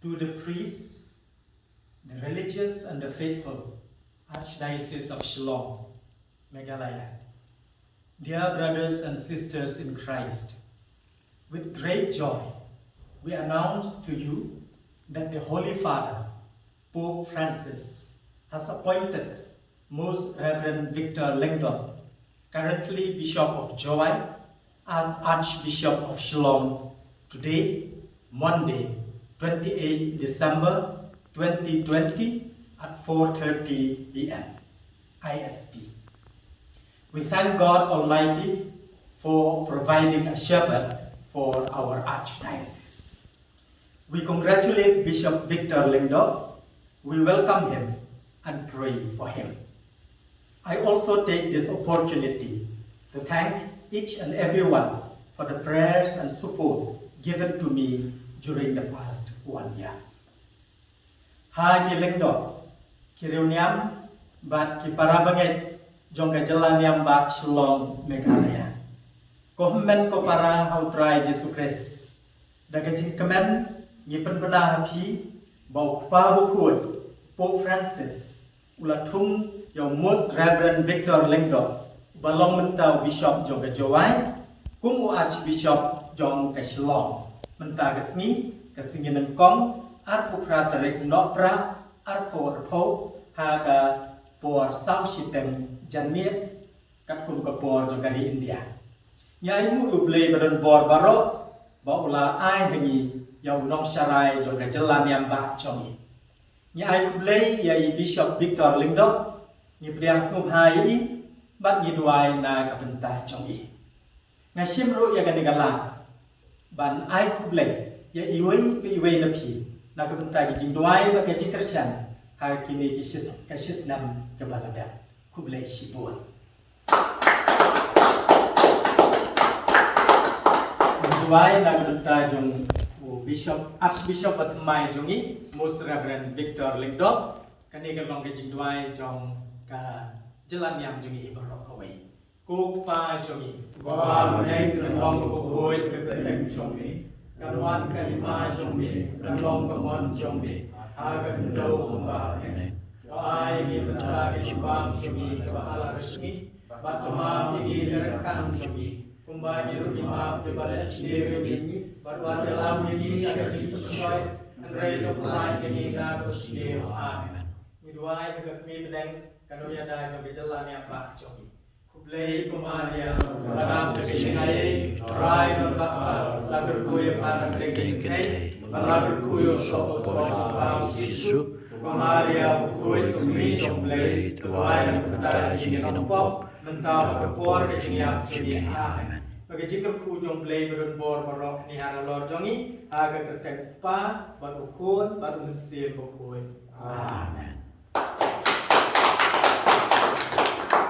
to the priests, the religious and the faithful, Archdiocese of Shillong, Meghalaya. Dear brothers and sisters in Christ, with great joy, we announce to you that the Holy Father, Pope Francis, has appointed Most Reverend Victor Lyngdoh, currently Bishop of Joy, as Archbishop of Shillong today, Monday, 28 December 2020 at 4:30 p.m. IST. We thank God Almighty for providing a shepherd for our Archdiocese. We congratulate Bishop Victor Lyngdoh. We welcome him and pray for him. I also take this opportunity to thank each and everyone for the prayers and support given to me during the past 1 year. Ha ki Lyngdoh, ki riu niam, bat ki parabanget, jong ka jylla niambah Shillong Meghalaya. Ko men ko parang hautrai Yesus Christ. Da ka jing kemen, nyipen benah hapi, bau pa bukut, Pope Francis, ulatung yang Most Reverend Victor Lyngdoh, balong mentau Bishop jong ka Joy, kum Archbishop jong ka Shillong, mentah ka singi nengkong, arpu pratarik nok pra, arpo ha ka por sau shiteng janmiet, kat kum ka por jong ka di India. Nya ibu ublei badan bor barok, baula ai hangi yang nong syarai jong ka jylla niambah jongi. Nya ai ublei yai Bishop Victor Lyngdoh, ni priang sum hai bat ni duai na ka bentai jongi. Nga shimru ya ganigala, ban ai ublei ya iwei na pi, na ka bentai ki jing duai ba ka jikersan, ha kini ki shis nam ka balada, ublei shibun. Duai na bentai jong Archbishop Batmai jongi, Most Reverend Victor Lyngdoh, kani ka long ka jing duai jong ka jylla niam jongi ibarok kawai. Ko pa jongi, Wa neng ka long ka hoi ka leng jongi, kanwan ka ima jongi, ka long ka mon jongi, ha ka ndo ka ba neng. Wa ai ni bentai ka shubam jongi ka bahala resmi, bat kama ini direkam jongi. Kumbang biru imam di balas sendiri ini, baru dalam ini ada sesuai andai kepulauan ini dah sendiri. Amin. Midwai juga kami meneng kalau ada jogi jylla niambah jogi. Kublai pemaria dalam terkenai, try non kapal, lagu kuyu panas dengkei, lagu kuyu sopo pau Yesus. Pemaria kuyu kami jomblai, tuai nak bertai jingin ompop, mentau berpor jingin jogi. Amin. Bagi jika ku jong play berun bor barok ni hara lor jongi, aga kertek pa, baru kun, baru mensil bukun. Amen.